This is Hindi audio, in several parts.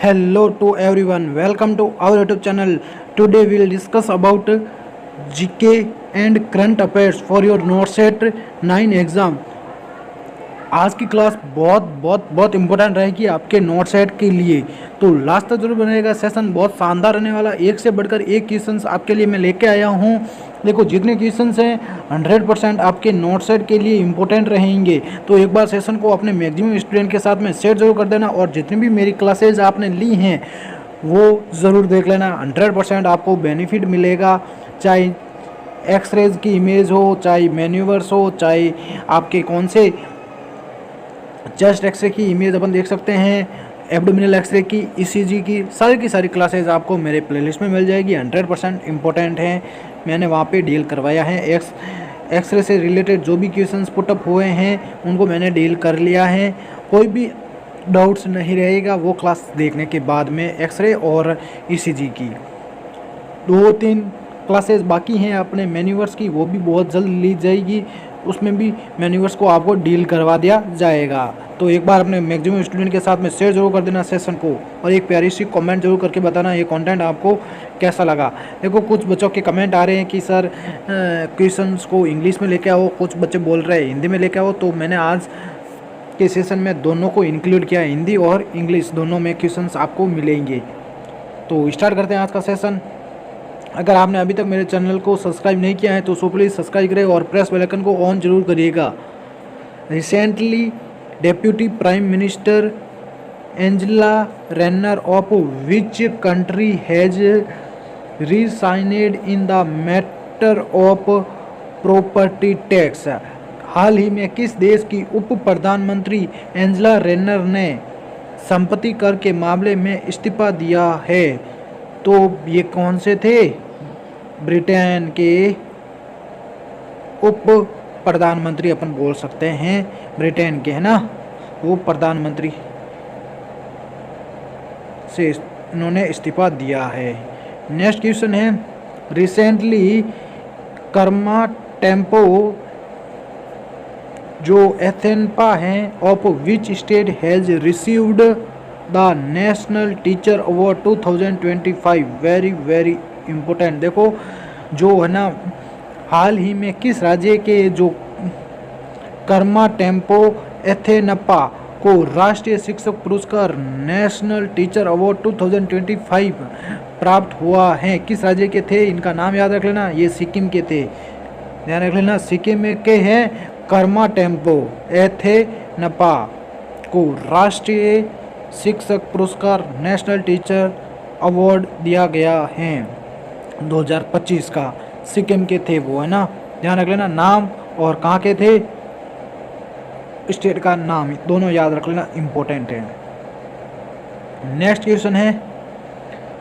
Hello to everyone. Welcome to our YouTube channel. Today we will discuss about GK and current affairs for your NORCET 9 exam. आज की क्लास बहुत इंपॉर्टेंट रहेगी आपके NORCET के लिए, तो लास्ट तक जरूर बनेगा। सेशन बहुत शानदार रहने वाला, एक से बढ़कर एक क्वेश्चंस आपके लिए मैं लेके आया हूँ। देखो जितने क्वेश्चंस हैं 100% आपके NORCET के लिए इम्पोर्टेंट रहेंगे। तो एक बार सेशन को अपने मैक्सिमम स्टूडेंट के साथ में शेयर जरूर कर देना, और जितनी भी मेरी क्लासेज आपने ली हैं वो ज़रूर देख लेना। 100% आपको बेनिफिट मिलेगा, चाहे एक्सरेज की इमेज हो, चाहे मैन्यूवर्स हो, चाहे आपके कौन से चेस्ट एक्सरे की इमेज अपन देख सकते हैं, एब्डोमिनल एक्सरे की, ईसीजी की सारी क्लासेज आपको मेरे प्लेलिस्ट में मिल जाएगी। 100% इम्पोर्टेंट हैं, मैंने वहाँ पे डील करवाया है। एक्सरे से रिलेटेड जो भी क्वेश्चंस पुटअप हुए हैं उनको मैंने डील कर लिया है। कोई भी डाउट्स नहीं रहेगा वो क्लास देखने के बाद में। एक्सरे और ईसीजी की 2-3 क्लासेस बाकी हैं अपने मैन्यूवर्स की, वो भी बहुत जल्द ली जाएगी। उसमें भी मैन्यूवर्स को आपको डील करवा दिया जाएगा। तो एक बार अपने मैक्सिमम स्टूडेंट के साथ में शेयर जरूर कर देना सेशन को, और एक प्यारी सी कमेंट जरूर करके बताना ये कंटेंट आपको कैसा लगा। देखो कुछ बच्चों के कमेंट आ रहे हैं कि सर क्वेश्चंस को इंग्लिश में लेके आओ, कुछ बच्चे बोल रहे हैं हिंदी में लेके आओ। तो मैंने आज के सेशन में दोनों को इंक्लूड किया, हिंदी और इंग्लिश दोनों में क्वेश्चंस आपको मिलेंगे। तो स्टार्ट करते हैं आज का सेशन। अगर आपने अभी तक मेरे चैनल को सब्सक्राइब नहीं किया है तो सो प्लीज़ सब्सक्राइब करें और प्रेस बेल आइकन को ऑन जरूर करिएगा। Recently deputy prime minister Angela Rayner of which country has resigned in the matter of property tax. हाल ही में किस देश की उप प्रधानमंत्री एंजेला रेनर ने संपत्ति कर के मामले में इस्तीफा दिया है? तो ये कौन से थे? ब्रिटेन के उप प्रधानमंत्री अपन बोल सकते हैं, ब्रिटेन के है ना, वो प्रधानमंत्री से इन्होंने इस्तीफा दिया है। नेक्स्ट क्वेश्चन है, रिसेंटली कर्मा टेम्पो जो एथेनपा हैं of which state has received the national teacher award 2025। Very important. देखो जो है ना, हाल ही में किस राज्य के जो कर्मा टेम्पो एथेनपा को राष्ट्रीय शिक्षक पुरस्कार नेशनल टीचर अवार्ड 2025 प्राप्त हुआ है? किस राज्य के थे? इनका नाम याद रख लेना, ये सिक्किम के थे, ध्यान रख लेना। सिक्किम के हैं कर्मा टेम्पो एथेनपा को राष्ट्रीय शिक्षक पुरस्कार नेशनल टीचर अवार्ड दिया गया है 2025 का। सिक्किम के थे वो, है ना, ध्यान रख लेना नाम, और कहाँ के थे, स्टेट का नाम, दोनों याद रख लेना, इम्पोर्टेंट है। नेक्स्ट क्वेश्चन है,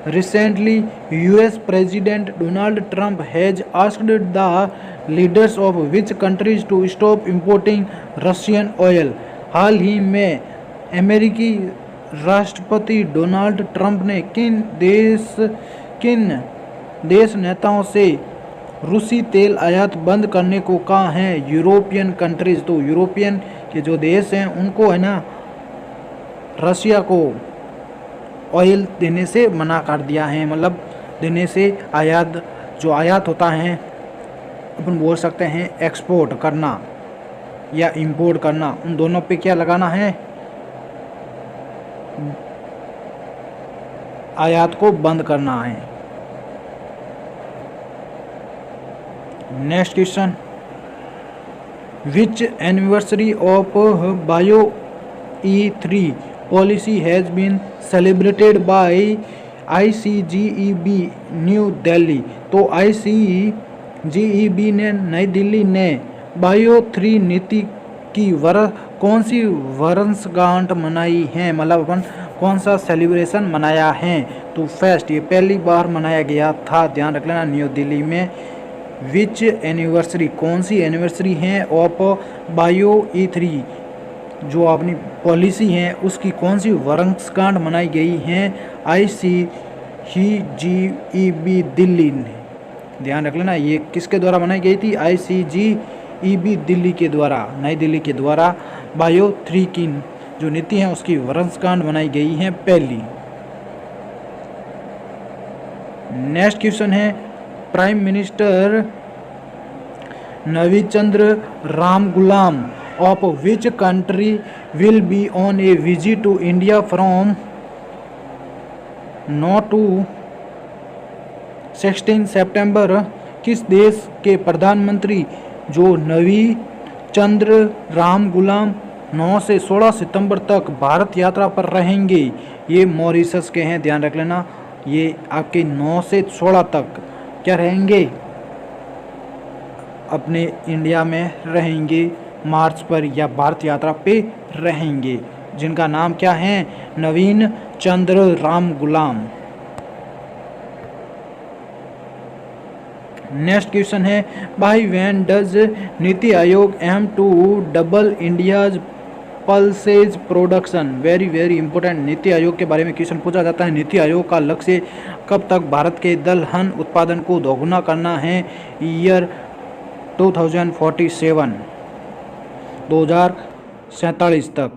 recently US president Donald Trump has asked the leaders of which countries to stop importing Russian oil. हाल ही में अमेरिकी राष्ट्रपति डोनाल्ड ट्रंप ने किन देश नेताओं से रूसी तेल आयात बंद करने को कहा है? European countries. तो यूरोपियन के जो देश हैं उनको है ना, रशिया को ऑयल देने से मना कर दिया है, मतलब देने से आयात, जो आयात होता है अपन बोल सकते हैं एक्सपोर्ट करना या इंपोर्ट करना, उन दोनों पे क्या लगाना है, आयात को बंद करना है। Next question, which anniversary of bio E3 policy has been celebrated by ICGEB new Delhi. तो ICGEB ने नई दिल्ली ने बायो 3 नीति की कौन सी वर्षगांठ मनाई है, मतलब अपन कौन सा सेलिब्रेशन मनाया है? तो फर्स्ट, ये पहली बार मनाया गया था, ध्यान रख लेना, न्यू दिल्ली में। विच एनिवर्सरी, कौन सी एनिवर्सरी है ऑफ बायो E3, जो अपनी पॉलिसी है उसकी कौन सी वर्षगांठ मनाई गई है? ICGEB दिल्ली ने, ध्यान रख लेना, ये किसके द्वारा मनाई गई थी? ICGEB दिल्ली के द्वारा, नई दिल्ली के द्वारा बायो 3 की जो नीति है उसकी वर्षगांठ मनाई गई है पहली। नेक्स्ट क्वेश्चन है prime minister Navinchandra Ramgoolam of which country will be on a visit to India from 9 to 16 September. किस देश के प्रधानमंत्री जो नवी चंद्र रामगुलाम 9 से 16 सितंबर तक भारत यात्रा पर रहेंगे? ये मॉरिशस के हैं, ध्यान रख लेना। ये आपके 9 से 16 तक क्या रहेंगे? अपने इंडिया में रहेंगे, मार्च पर या भारत यात्रा पे रहेंगे, जिनका नाम क्या है? नवीन चंद्र रामगुलाम। नेक्स्ट क्वेश्चन है by when does NITI Aayog aim to double India's pulses production? Very very important, NITI Aayog के बारे में क्वेश्चन पूछा जाता है। नीति आयोग का लक्ष्य कब तक भारत के दलहन उत्पादन को दोगुना करना है? ईयर 2047 तक।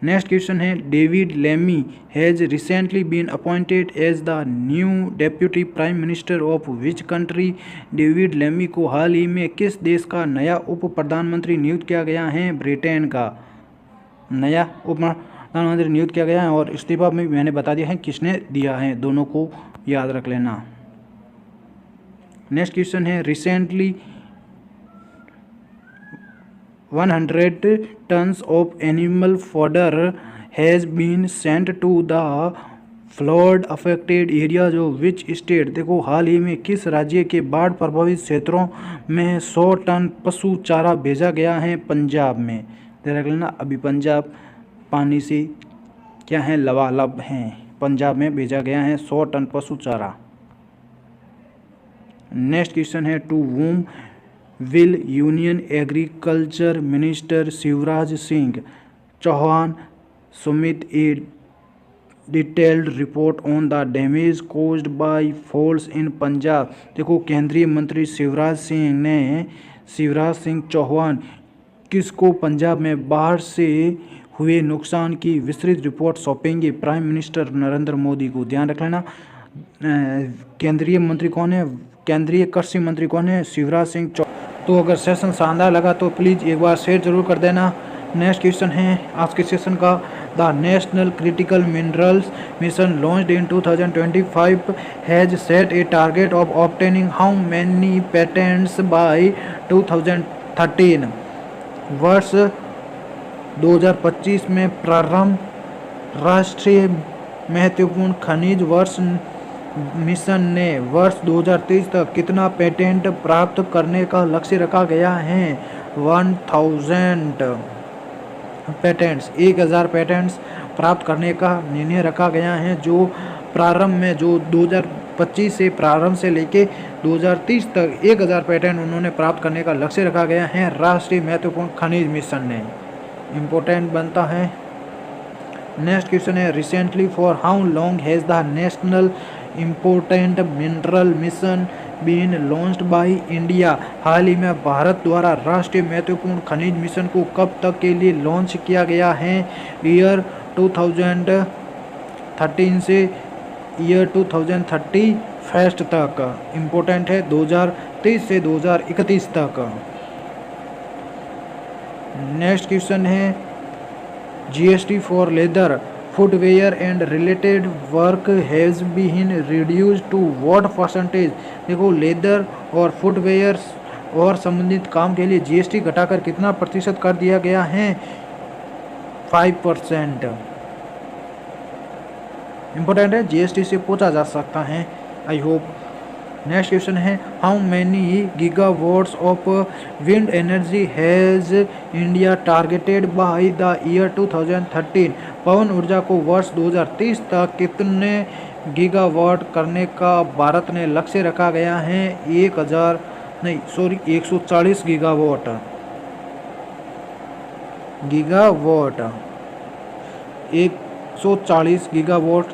नेक्स्ट क्वेश्चन है David Lammy has recently been appointed as the new deputy prime minister of which country? David Lammy को हाल ही में किस देश का नया उप प्रधानमंत्री नियुक्त किया गया है? ब्रिटेन का नया उप प्रधानमंत्री नियुक्त किया गया है। और इस्तीफा में मैंने बता दिया है किसने दिया है, दोनों को याद रख लेना। नेक्स्ट क्वेश्चन है recently 100 tons of animal fodder has been sent to the flood affected areas of which state? देखो हाल ही में किस राज्य के बाढ़ प्रभावित क्षेत्रों में 100 टन पशु चारा भेजा गया है? पंजाब में। देख लेना, अभी पंजाब पानी से क्या है? लबालब हैं। पंजाब में भेजा गया है 100 टन पशु चारा। नेक्स्ट क्वेश्चन है to whom will union agriculture minister Shivraj Singh Chouhan submit a detailed report on the damage caused by floods in Punjab? देखो केंद्रीय मंत्री शिवराज सिंह चौहान किसको पंजाब में बाढ़ से हुए नुकसान की विस्तृत रिपोर्ट सौंपेंगे? प्राइम मिनिस्टर नरेंद्र मोदी को। ध्यान रख लेना, केंद्रीय मंत्री कौन है? केंद्रीय कृषि मंत्री कौन है? शिवराज सिंह चौहान। तो अगर सेशन शानदार लगा तो प्लीज़ एक बार शेयर जरूर कर देना। नेक्स्ट क्वेश्चन है आज के सेशन का, the national critical minerals mission launched in 2025 has set a target of obtaining how many patents by 2013? वर्ष 2025 में प्रारंभ राष्ट्रीय महत्वपूर्ण खनिज वर्ष मिशन ने वर्ष 2030 तक कितना पेटेंट प्राप्त करने का लक्ष्य रखा गया है? 1000 पेटेंट्स, 1000 पेटेंट्स प्राप्त करने का निर्णय रखा गया है, जो प्रारंभ में जो 2025 से प्रारंभ से लेके 2030 तक 1000 पेटेंट उन्होंने प्राप्त करने का लक्ष्य रखा गया है राष्ट्रीय महत्वपूर्ण खनिज मिशन ने। इम्पोर्टेंट बनता है। नेक्स्ट क्वेश्चन है recently for how long has the national important mineral mission been launched by India? हाल ही में भारत द्वारा राष्ट्रीय महत्वपूर्ण खनिज मिशन को कब तक के लिए लॉन्च किया गया है? ईयर 2013 से ईयर 2031 तक। इम्पोर्टेंट है 2030 से 2031 तक। नेक्स्ट क्वेश्चन है GST for leather footwear and related work has been reduced to what percentage? देखो लेदर और फुटवेयर और संबंधित काम के लिए जीएसटी घटाकर कितना प्रतिशत कर दिया गया है? 5%। इम्पोर्टेंट है, जीएसटी से पूछा जा सकता है, आई होप। नेक्स्ट क्वेश्चन है how many gigawatts of wind energy has India targeted bye the year 2013? पवन ऊर्जा को वर्ष 2030 तक कितने गीगावाट करने का भारत ने लक्ष्य रखा गया है? 140 गीगावाट। 140 गीगावाट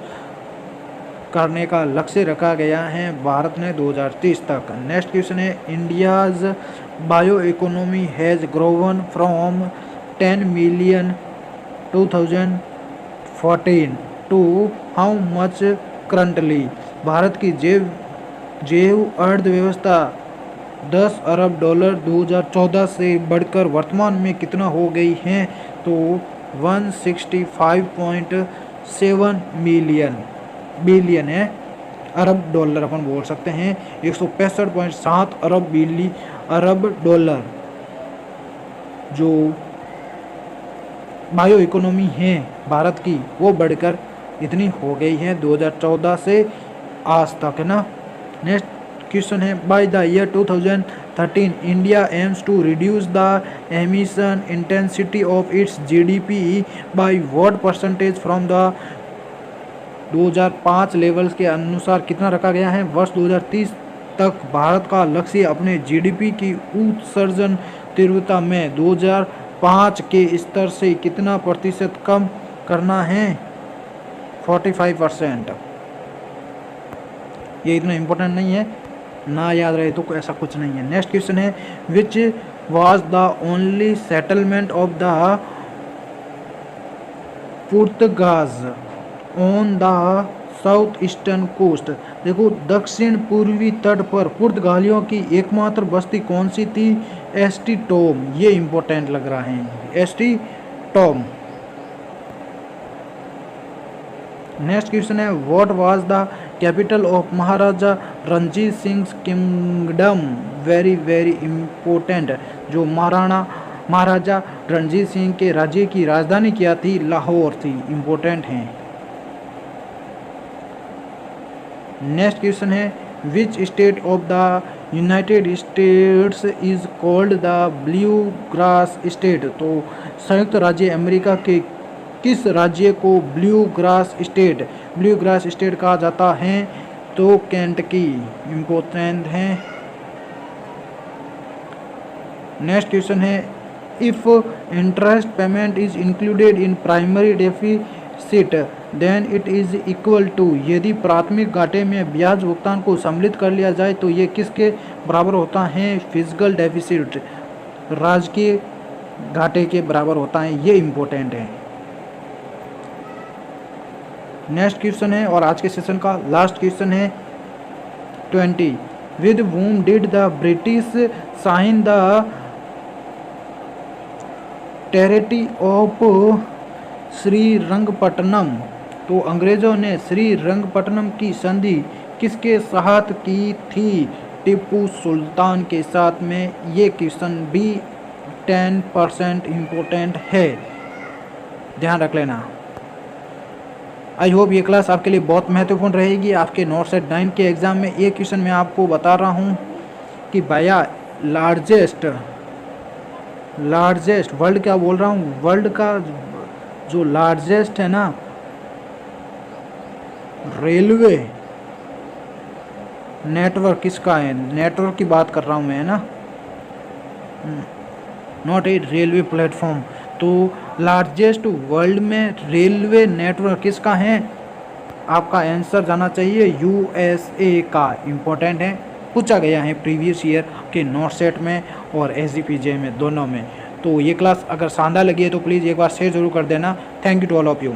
करने का लक्ष्य रखा गया है भारत ने 2030 तक। नेक्स्ट क्वेश्चन है India's bio economy has grown from 10 million 2014 to how much currently? भारत की जैव अर्थव्यवस्था 10 अरब डॉलर 2014 से बढ़कर वर्तमान में कितना हो गई है? तो 165.7 बिलियन है, अरब डॉलर अपन बोल सकते हैं। 165.7 अरब डॉलर जो बायो इकोनॉमी है भारत की, वो बढ़कर इतनी हो गई है 2014 से आज तक, है ना। नेक्स्ट क्वेश्चन है, by the year 2013 India aims to reduce the emission intensity of its GDP by what percentage from the 2005 levels के अनुसार कितना रखा गया है? वर्ष 2030 तक भारत का लक्ष्य अपने जीडीपी की उत्सर्जन तीव्रता में 2005 के स्तर से कितना प्रतिशत कम करना है? 45%। ये इतना इम्पोर्टेंट नहीं है, ना याद रहे तो ऐसा कुछ नहीं है। नेक्स्ट क्वेश्चन है, which was the only settlement of the Portuguese on the south eastern coast. देखो, दक्षिण पूर्वी तट पर पुर्तगालियों की एकमात्र बस्ती कौन सी थी? ST Tom. ये इम्पोर्टेंट लग रहा है, एसटी टॉम। नेक्स्ट क्वेश्चन है, what was the capital of Maharaja Ranjit Singh kingdom? Very very important. जो महाराजा रणजीत सिंह के राज्य की राजधानी क्या थी? लाहौर थी। इम्पोर्टेंट है। नेक्स्ट क्वेश्चन है, which state of the United states is called the blue grass state? तो संयुक्त राज्य अमेरिका के किस राज्य को ब्लू ग्रास स्टेट कहा जाता है? तो केंटकी। इम्पोर्टेंट है। नेक्स्ट क्वेश्चन है, if interest payment is included in primary deficit then it is equal to. यदि प्राथमिक घाटे में ब्याज भुगतान को सम्मिलित कर लिया जाए तो ये किसके बराबर होता है? फिजिकल डेफिसिट, राजकीय घाटे के बराबर होता है। ये इम्पोर्टेंट है। नेक्स्ट क्वेश्चन है और आज के सेशन का लास्ट क्वेश्चन है 20, with whom did the British sign the territory of Srirangapatnam? तो अंग्रेजों ने श्रीरंगपट्टनम की संधि किसके साथ की थी? टीपू सुल्तान के साथ में। ये क्वेश्चन भी 10% इम्पोर्टेंट है, ध्यान रख लेना। आई होप ये क्लास आपके लिए बहुत महत्वपूर्ण रहेगी। आपके नॉर्थ सेट 9 के एग्ज़ाम में एक क्वेश्चन मैं आपको बता रहा हूँ कि भैया लार्जेस्ट वर्ल्ड क्या बोल रहा हूँ, वर्ल्ड का जो लार्जेस्ट है ना रेलवे नेटवर्क किसका है? नेटवर्क की बात कर रहा हूँ मैं, है ना, नॉट ए रेलवे प्लेटफॉर्म। तो लार्जेस्ट वर्ल्ड में रेलवे नेटवर्क किसका है? आपका आंसर जाना चाहिए यूएसए का। इम्पोर्टेंट है, पूछा गया है प्रीवियस ईयर के नॉर्थ सेट में और एसजीपीजे में, दोनों में। तो ये क्लास अगर शानदार लगी है तो प्लीज़ एक बार शेयर जरूर कर देना। Thank you to all of you.